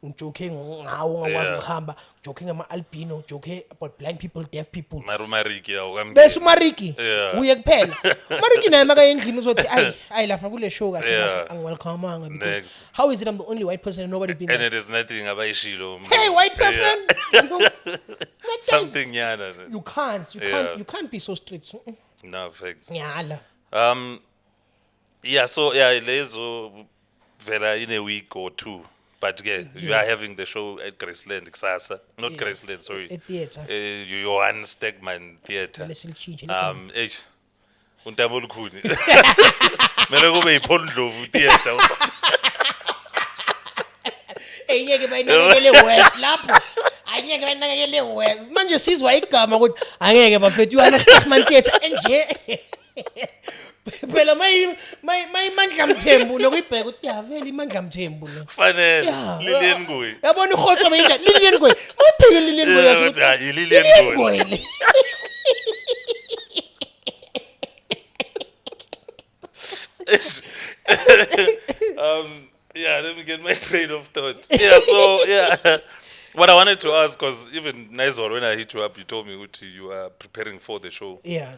Ngijoke ngawo ongakwazi Yeah. ukuhamba, joke ngama-albino, joke about blind people, deaf people. Marumariki yawo Bese umariki Yeah. uye kuphela. Umariki naye maka endlini uzothi ayi lapha kule show kahle Yeah. kahle angiwelcomanga because Next. how is it I'm the only white person and nobody been And like, it is nothing abayishilo. hey white person. You know, like, guys, Something yana. you can't Yeah. you can't be so strict. No facts. Nyala. Yeah, so yeah, lezo vela in a week or two. But yeah, you are having the show at Graceland, Ksasa. Not Graceland, sorry. At theatre. Johann Stegman Theatre. Let's change. Eish. Untamo olukhuni. Mele kube yiphondlovu theater. Ngeke bayinakekele West lapho. Angeke bayinakekele West. Manje sizwa igama ukuthi angeke bafethu yana Staffman Theatre enje. Phela mayimandla Mthembu lokuyibheka ukuthi yavela imandla Mthembu lo. Kufanele Lilian Ngoyi. Yabona ukhotho benjani Lilian Ngoyi. Ubheke Lilian Ngoyi yathi hayi Lilian Ngoyi. Yeah, let me get my train of thought. Yeah, so yeah. What I wanted to ask, because even Nizor, when I hit you up, you told me what you are preparing for the show. Yeah.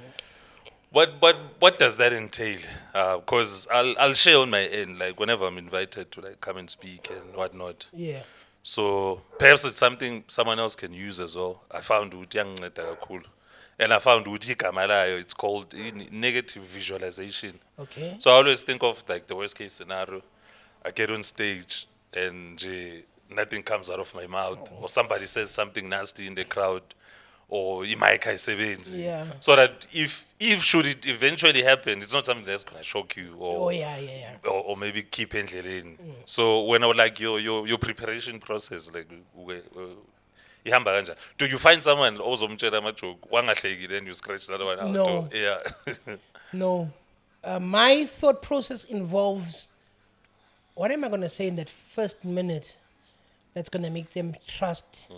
What does that entail? Because I'll share on my end, like whenever I'm invited to like come and speak and whatnot. Yeah. So perhaps it's something someone else can use as well. I found cool. And I found it's called negative visualization. Okay. So I always think of like the worst case scenario. I get on stage and nothing comes out of my mouth, or somebody says something nasty in the crowd, or Yeah. so that if should it eventually happen, it's not something that's gonna shock you, or or maybe keep endleleni. So when I would like your preparation process, like ihamba kanjani? Do you find someone ozomtshela amajoke wangahleki then you scratch that one out? No. Yeah. No. My thought process involves what am I going to say in that first minute that's going to make them trust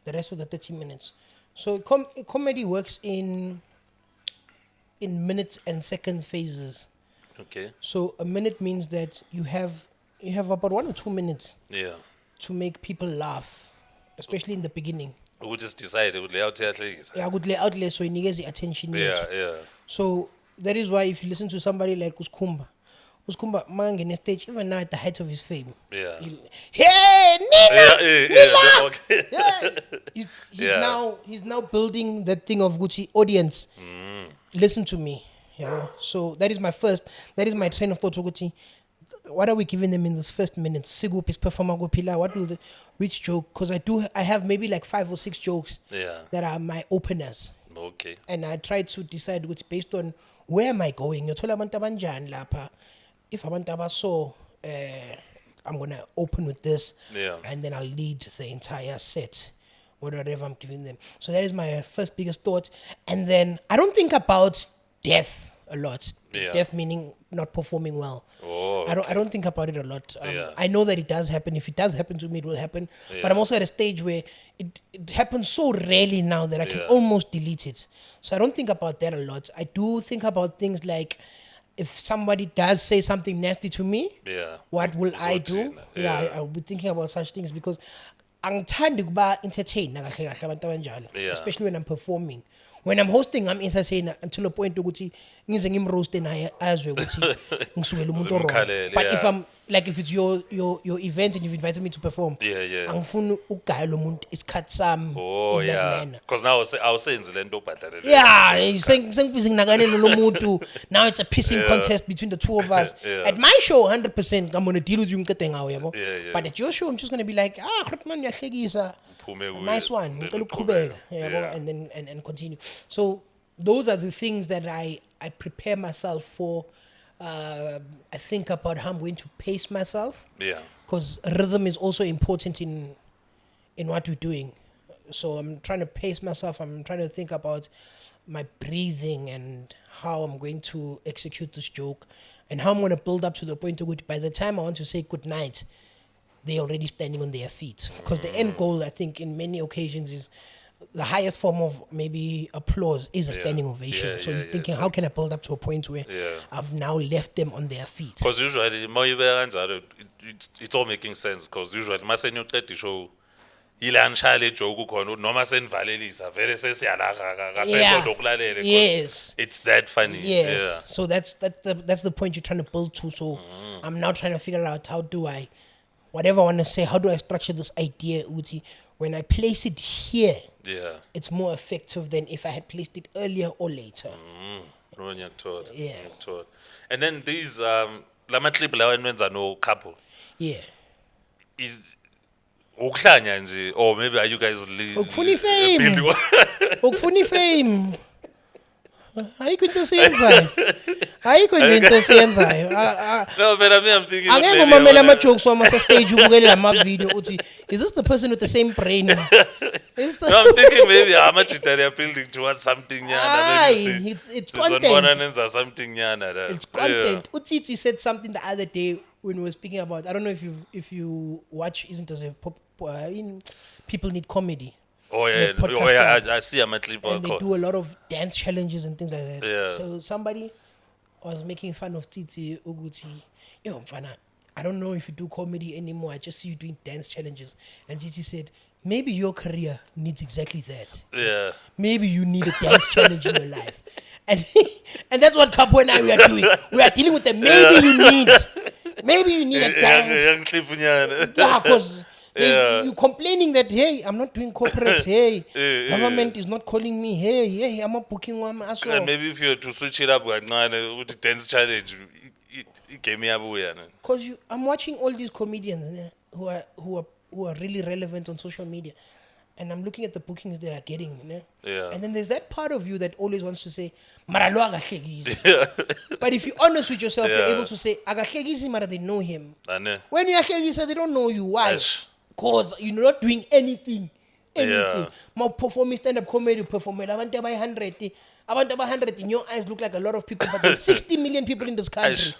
the rest of the 30 minutes. So comedy works in minutes and seconds phases. Okay. So a minute means that you have about 1 or 2 minutes to make people laugh, especially in the beginning. We just decided would lay out here. Yeah, I would lay out so you need the attention. Yeah. So that is why if you listen to somebody like Uskumba mang in a stage, even now at the height of his fame. Yeah. Hey, Nina! Yeah. Okay. Yeah. He's now building that thing of Gucci audience. Listen to me. Yeah. So that is my train of thought to Gucci. What are we giving them in this first minute? Sigup is performer Gupila. Which joke? Because I have maybe like 5 or 6 jokes that are my openers. Okay. And I try to decide which based on where am I going. Yothola abantu abanjani lapha. If abantu abaso I'm gonna open with this, and then I'll lead the entire set, whatever I'm giving them. So that is my first biggest thought. And then I don't think about death a lot. Death meaning not performing well. Okay. I don't think about it a lot. I know that it does happen. If it does happen to me, it will happen. But I'm also at a stage where it happens so rarely now that I can almost delete it. So I don't think about that a lot. I do think about things like, if somebody does say something nasty to me, what will I do? I'll be thinking about such things because angithandi kuba entertain kahle kahle abantu abanjalo, especially when I'm performing. When I'm hosting, I'm entertainer until a point ukuthi ngize ngimroast naye azwe ukuthi ngisukela umuntu wrong. But if it's your event and you've invited me to perform, angifuni ukugaya lo muntu isikhathi sami in that manner. Because now awusenze lento obhadalele. Sengibhizi nginakanele lo muntu. Now it's a pissing contest between the two of us. At my show 100% I'm going to deal with you ngicede ngawe yabo. But at your show I'm just going to be like, man uyahlekisa. Nice one. And then and continue. So those are the things that I prepare myself for. I think about how I'm going to pace myself. Because rhythm is also important in what we're doing. So I'm trying to pace myself. I'm trying to think about my breathing and how I'm going to execute this joke and how I'm going to build up to the point of which by the time I want to say good night, they're already standing on their feet. Because the end goal, I think, in many occasions is the highest form of maybe applause is a standing ovation. So you're thinking, how can I build up to a point where I've now left them on their feet? Because usually, it's all making sense. Because usually, the show, it's that funny. So that's the point you're trying to build to. So I'm now trying to figure out whatever I want to say, how do I structure this idea, Uti? When I place it here, it's more effective than if I had placed it earlier or later. And then these lama clip lawa enwenza no couple. Is ukuhlanya nje, or maybe are you guys ukufuna fame. Ukufuna fame. Ayikho into siyenzayo. Ayikho nje into siyenzayo. No, but I mean, I'm thinking. Angeke maybe I umamela wanna- ama-jokes wama stage ubukele lama video uthi is this the person with the same brain? No, I'm thinking maybe how much they are building towards something nyana. Aye, Maybe it's sizonibona content. nenza something nyana. There. It's content. Utiti said something the other day when we were speaking about. I don't know if you watch. Isn't it a pop? In People Need Comedy. Oh yeah, The podcast oh yeah. I see a clip. And they do a lot of dance challenges and things like that. Yeah. So somebody was making fun of Titi Uguti. Yo, Mfana, I don't know if you do comedy anymore. I just see you doing dance challenges. And Titi said, maybe your career needs exactly that. Yeah. Maybe you need a dance challenge in your life. And and that's what Capo and I we are doing. We are dealing with the maybe you need. Maybe you need a dance. Young clip nyana. Yeah, because Yeah. you complaining that, hey, I'm not doing corporate, hey, government is not calling me, hey, I'm not booking one. And maybe if you were to switch it up kancane with the dance challenge, game yabuya. Because I'm watching all these comedians who are really relevant on social media, and I'm looking at the bookings they are getting, Yeah. And then there's that part of you that always wants to say, "Mara lo akahlekisi." But if you're honest with yourself, you're Yeah. able to say, "Akahlekisi, mara they know him." Ane. When you are hlekisa, they don't know you. Why? Ash. Because you're not doing anything. Yeah. More performing stand-up comedy, performing abantu by 100. Abantu by 100 in your eyes look like a lot of people, but there's 60 million people in this country. Ash.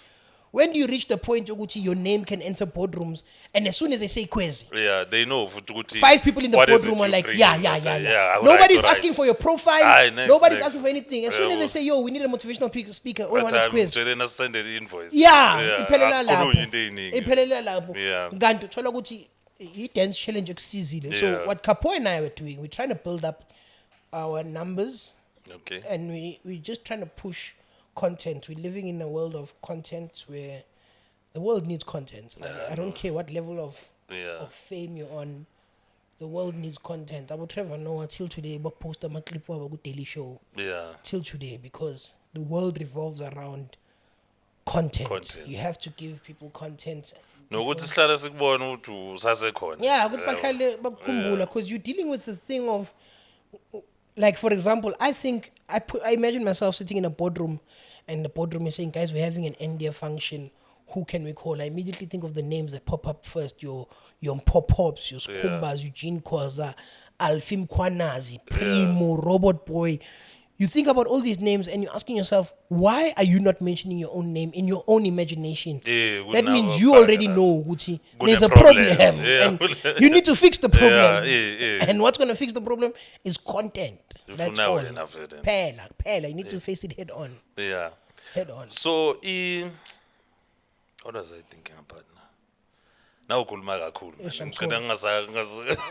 When do you reach the point Uguti, your name can enter boardrooms, and as soon as they say Kwezi, Yeah, they know for Tuguti. 5 people in the what is boardroom it are you like, bring yeah. alright, Nobody's alright. asking for your profile. Aye, next, Nobody's next. asking for anything. As soon as they say, yo, we need a motivational speaker, oh, But want to quiz. Jelena send the invoice. Yeah, iphelela Akukhulunywe into lapho. eyiningi. Iphelela lapho. Yeah. Kanti uthola ukuthi i-dance challenge ekusizile. So Yeah. what Capo and I were doing, we're trying to build up our numbers, Okay. and we're just trying to push content. We're living in a world of content where the world needs content. Like, I don't care what level of fame you're on. The world needs content. Abu Trevor Noah till today, but post a clip of a good daily show. Yeah. Till today, because the world revolves around content. Content. You have to give people content. Nokuthi sihlala sikubona ukuthi usasekhona. Yeah, ukuthi bahlale bakukhumbula, because you're dealing with the thing of, like, for example, I imagine myself sitting in a boardroom, and the boardroom is saying, guys, we're having an NDA function. Who can we call? I immediately think of the names that pop up first. Your Mpho Pops, your Skumbas, Eugene Khoza, Alfim Kwanazi, Primo, Robot Boy. You think about all these names and you're asking yourself, why are you not mentioning your own name in your own imagination? Yeah, that means you already know, Gucci, there's a problem. problem. Yeah. And you need to fix the problem. Yeah. And what's going to fix the problem is content. That's now all. enough of it. Pela. You need to face it head on. Yeah. Head on. So, what was I thinking about now? Now ukhuluma kakhulu. Ngicela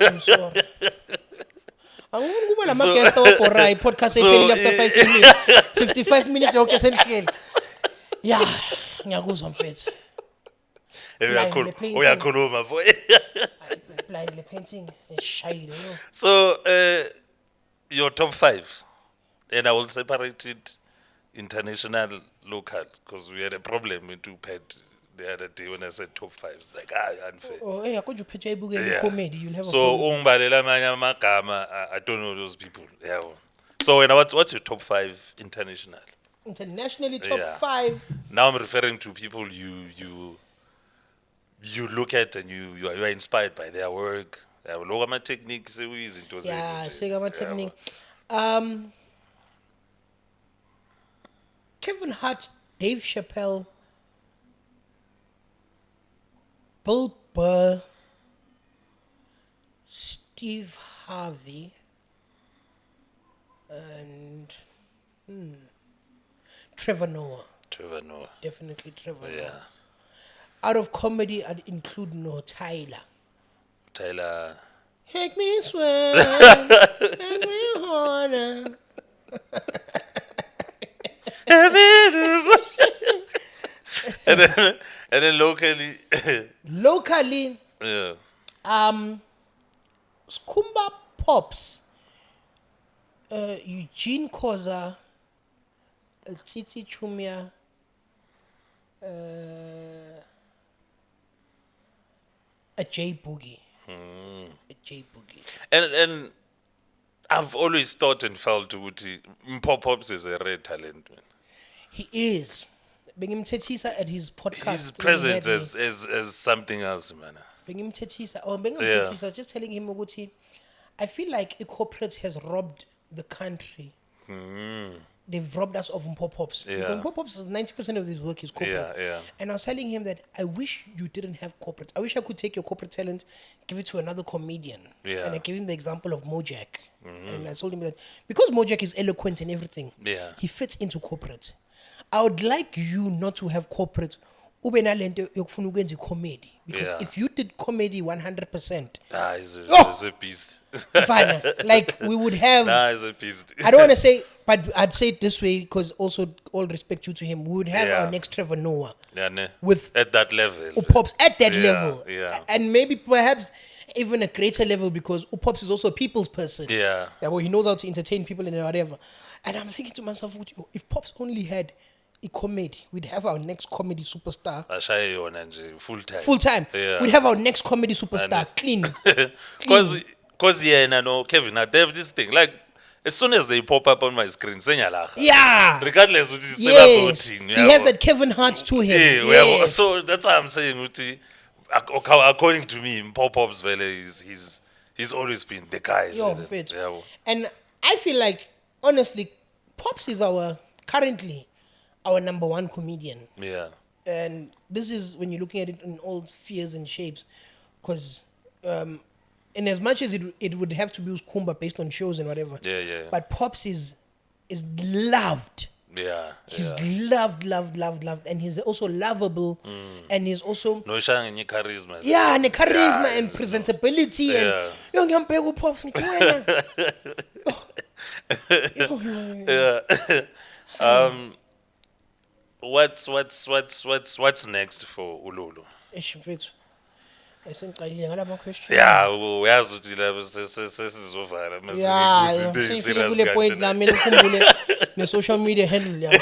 I'm sorry. Angifuni kuba lama-guest awabhora i-podcast ephelile after 5 minutes. 55 minutes yonke senihleli. Yeah, ngiyakuzwa mfethu. Uyakhuluma boy. Blind le painting eshayile no. So, your top 5, and I will separate it international, local, because we had a problem with Tupet the other day when I said top 5. It's like, unfair. Oh, hey, akho uphethe ibukele comedy, you'll have a So, comedy. ungibalela amanye amagama, I don't know those people. Yeah. So, what's your top 5 international? Internationally top 5. Now I'm referring to people you look at and you are inspired by their work. Look at my techniques. Yeah, seka ama technique. Kevin Hart, Dave Chappelle, Bill Burr, Steve Harvey, and Trevor Noah. Trevor Noah. Definitely Trevor Yeah. Noah. Out of comedy, I'd include Tyler. Tyler. Make me sweat, make me harder. and then locally. Locally, Yeah. Skumba Pops, Eugene Khoza, Titi Chumia, a J Boogie. A J Boogie. And I've always thought and felt ukuthi Mpho Pops is a rare talent, man. He is. Bengimthethisa at his podcast. His when he presence had me. is something else, man. Bengimthethisa, just telling him ukuthi, I feel like a corporate has robbed the country. They've robbed us of Mpho Pops. Yeah. Because Mpho Pops, 90% of his work is corporate. Yeah. And I was telling him that I wish you didn't have corporate. I wish I could take your corporate talent, give it to another comedian. Yeah. And I gave him the example of Mojack. And I told him that because Mojack is eloquent and everything, Yeah. he fits into corporate. I would like you not to have corporate. Ube nalento yokufuna ukwenza comedy. Because Yeah. if you did comedy 100%, He's Oh! a beast. fine, like we would have. He's a beast. I don't want to say, but I'd say it this way because also all respect due to him, we would have Yeah. our next Trevor Noah Yeah, ne? with At that level. Pops at that Yeah, level, yeah. and maybe perhaps even a greater level because Pops is also a people's person. Yeah. Well, he knows how to entertain people and whatever. And I'm thinking to myself, if Pops only had a comedy, we'd have our next comedy superstar Ashaye yona nje full time. full time. Yeah. We'd have our next comedy superstar clean. Cause yeah, no, Kevin, now they have this thing. Like as soon as they pop up on my screen, senyalaga. Yeah. Regardless of the Yes. He has that Kevin Hart to him. Yeah, Yes. so that's why I'm saying Uti, according to me, Mpho Pops Vele he's always been the guy. Yo, vele. fit. Yeah. And I feel like, honestly, Pops is currently our number one comedian. Yeah. And this is when you're looking at it in all spheres and shapes. Because, in as much as it would have to be Kumba based on shows and whatever. Yeah. But Pops is loved. Yeah. He's loved. And he's also lovable. And he's also... No shang any charisma. Yeah, and the charisma Yeah. and presentability Yeah. and yo ngiyambheka uPops ngithi wena. What's next for Ulolo? Eish mfethu. Esengiqalile ngalama question. Yeah, uyazi ukuthi la sesizovala mase Yeah, izinto sengifike eziserious kule point kanje. la mina ngikhumbule ne social media handle yami.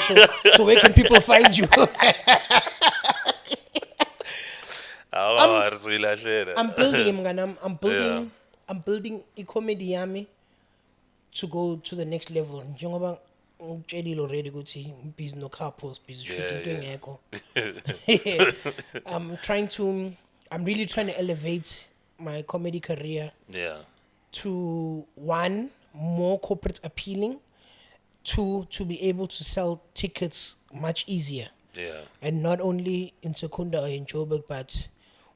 So where can people find you? Soyilahlela. I'm building mnganam. Yeah. I'm building i-comedy yami to go to the next level. Njengoba ngitshelile already ukuthi busy no couples, busy shooting into engekho. I'm really trying to elevate my comedy career Yeah. to one, more corporate appealing, two, to be able to sell tickets much easier. Yeah. And not only in Secunda or in Joburg, but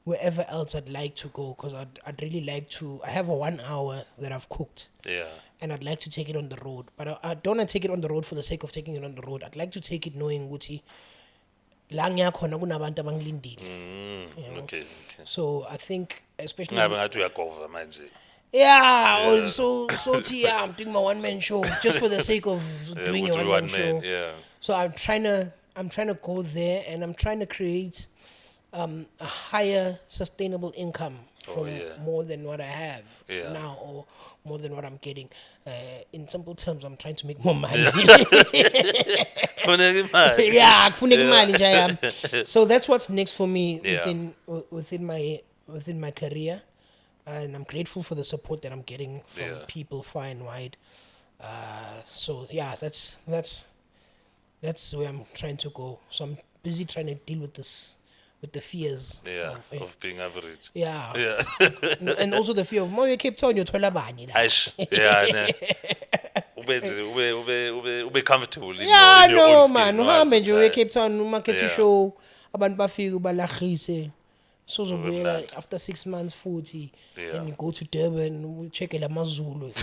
wherever else I'd like to go, because I'd really like to. I have a 1 hour that I've cooked, Yeah. and I'd like to take it on the road. But I don't want to take it on the road for the sake of taking it on the road. I'd like to take it knowing ukuthi la ngiyakhona kunabantu abangilindile. Okay. So I think, especially Ngabe ngathi uyagova manje. yeah, I'm doing my one man show just for the sake of doing a Uthi one man show. Yeah. So I'm trying to go there, and I'm trying to create a higher sustainable income from more than what I have now, or more than what I'm getting. In simple terms, I'm trying to make more money. Funeka imali. Yeah, kufuneka imali nje yami. So that's what's next for me within my career, and I'm grateful for the support that I'm getting from people far and wide. So yeah, that's where I'm trying to go. So I'm busy trying to deal with the fears. Of being average. Yeah. Yeah. And also the fear of Moyo Cape Town, you're bani la. Aish. Yeah, ne. Ube comfortable in Yeah, your own no skin. man. no, Uhambe as nje a uye child. Cape Town umarket Yeah. show, abantu bafike balagise. So zobuyela mnandi. after 6 months futhi, Yeah. and you go to Durban, we check la mazulu.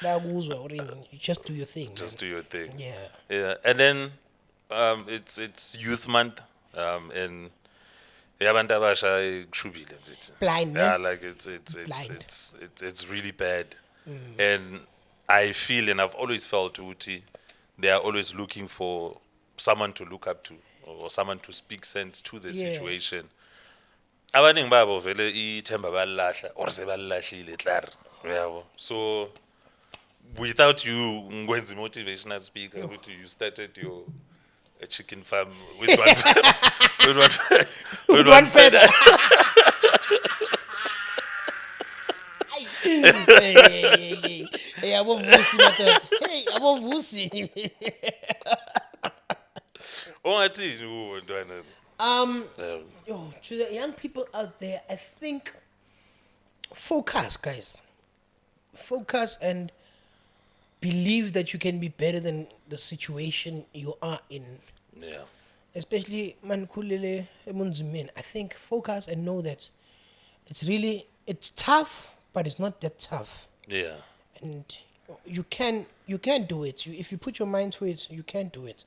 Bayakuzwa or you just do your thing. Just man. do your thing. Yeah. Yeah, and then it's Youth Month, and yabantu abasha kushubile mfethu. Blind, Yeah, man. like Blind. it's really bad, and I feel and I've always felt ukuthi they are always looking for someone to look up to or someone to speak sense to the Yeah. situation. Abaningi babo vele ithemba balilahla or sebalilahlile clar yabo. So without you ngwenza motivational speaker ukuthi you started a chicken farm with one With one feather. Hey, abovusi madoda. Hey, abovusi. Ongathini kuwe ntwana? Yo, to the young people out there, I think focus, guys. Focus and believe that you can be better than the situation you are in. Yeah. Especially mankulele emunzimen. I think focus and know that it's tough, but it's not that tough. Yeah. And you can do it. If you put your mind to it, you can do it.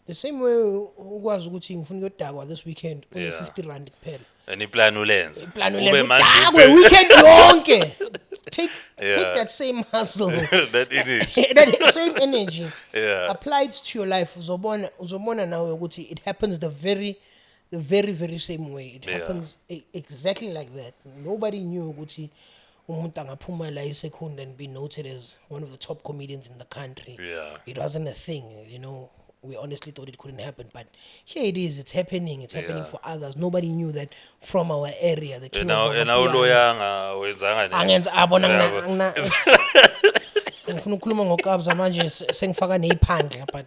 The same way ukwazi ukuthi ngifuna ukuyodakwa this weekend Yeah. 50 rand kuphela. And iplan ulenze. Plan Ube ulenze manzi udakwe weekend yonke. Take Yeah. that same hustle. that image. That same energy. Yeah. Apply it to your life. Uzobona nawe ukuthi it happens the very same way. It Yeah. happens exactly like that. Nobody knew ukuthi umuntu angaphuma la eSecond and be noted as one of the top comedians in the country. Yeah. It wasn't a thing, We honestly thought it couldn't happen, but here it is. It's happening. It's happening Yeah. for others. Nobody knew that from our area. The king Now of and Amapiano. awuloyanga wenzanga Angenza abona Yeah. ngifuna ukukhuluma ngokabza manje sengifaka nephandle, but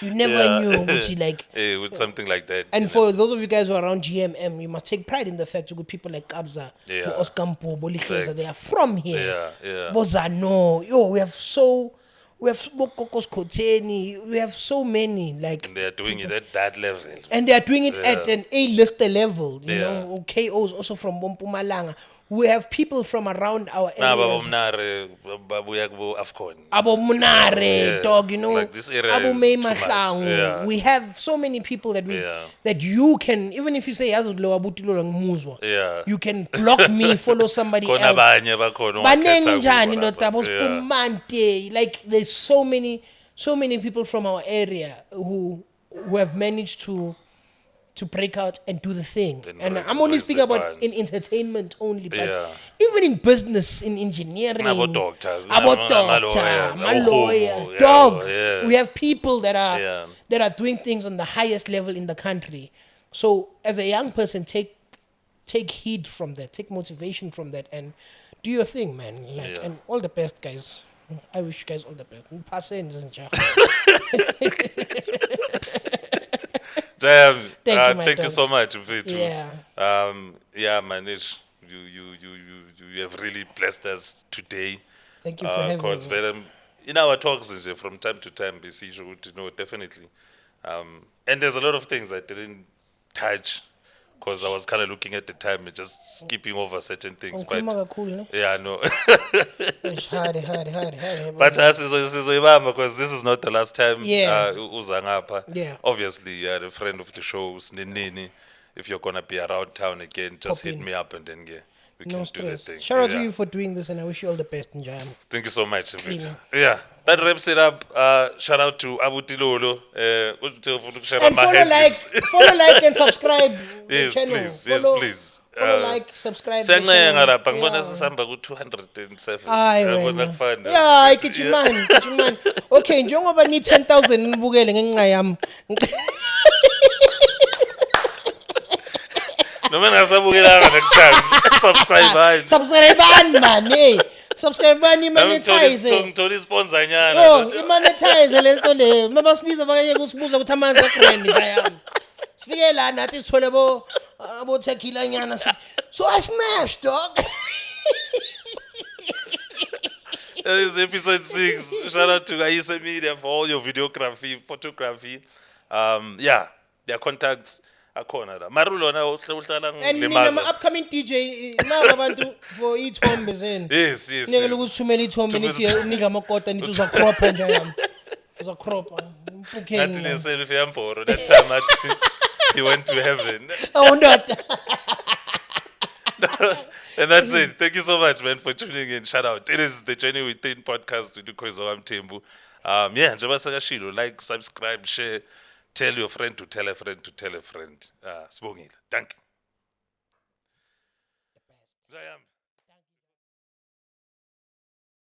you never Yeah. knew ukuthi like. with something like that. And for those of you guys who are around GMM, you must take pride in the fact that people like Kabza, Yeah. Oscar Mpho, Hleza, Facts. they are from here. Yeah. Bozano, we have Bokokos Koteni, we have so many like. And they are doing it at that level. And they are doing it Yeah. at an A-lister level, Yeah. KOs also from Mpumalanga. We have people from around our Nah, areas. babomnare babuya kubo Afcon. Abo Munare, Yeah. dog, Like this area Abo is May too much. Mahlangu. Yeah. We have so many people that Yeah. that you can, even if you say Abuti Lolo ngimuzwa, Yeah. you can block me, follow somebody Khona else. abanye bakhona Banengi ongakhetha njani kubo ndoda lapha. abo Yeah. Spumante, like there's so many people from our area who have managed to break out and do the thing. And I'm only raise speaking the about band. in entertainment only, but Yeah. even in business, in engineering, Nabo-doctor, my nabo- lawyer, yeah, dog. yeah. We have people that are Yeah. doing things on the highest level in the country. So as a young person, take heed from that, take motivation from that, and do your thing, man. Yeah. And all the best, guys. I wish you guys all the best. Damn. Thank you, my thank you dog. so much, Mfethu. Yeah. Yeah, Manish, you have really blessed us today. Thank you for having Cause me. in our talks nje, from time to time, we see definitely. And there's a lot of things I didn't touch because I was kind of looking at the time and just skipping over certain things. But Ngikhuluma kakhulu, ne? yeah, no. Eish, hard. But sizoyibamba because this is not the last time Yeah. uza ngapha. Yeah. Obviously, you are a friend of the show, Nini. If you're gonna be around town again, just Pop hit in. me up and then we No can do the stress. thing. Shout out to Yeah. you for doing this, and I wish you all the best, Njam. Thank you so much, Mfethu. Clean. Yeah, that wraps it up. Shout out to Abuti Lolo. And follow, like, and subscribe. the Yes, channel. please. Yes, Follow- please. Follow, like, subscribe. the Siyancenga channel. lapha ngibona Yeah. sisihamba ku-207. Hayi Yabona wena. kufana. Yeah, gijimani. Okay, njengoba ni 10,000 nibukele ngenxa yami. Noma ningasabukelanga next time. Subscribe hayi. Subscribe man, hey. Subscribe monetize. Ngithola isponsor nyana. Oh, imonetize lento le. Mabasibiza bakanye kusibuza ukuthi amanzi agrand yami. Sifike la nathi sithole abo tequila nyana. So I smash, dog. That is episode 6. Shout out to Aisa Media for all your videography, photography. Yeah, their contacts akhona la. Marulo na uhlala And mina ngilimaza. upcoming DJ naba abantu for ithombe zenu. Yes. Nike ukuthumela ithombe nithi nidla amakota nithi uza crop nje yami. Uza crop. Nathi ne selfie yamboro that time athi he went to heaven. Oh ndota. And that's it. Thank you so much, man, for tuning in. Shout out. It is the Journey Within podcast with Kozo Mthembu. Yeah, njengoba sekashilo, like, subscribe, share, tell your friend to tell a friend to tell a friend. Sibongile. Thank you.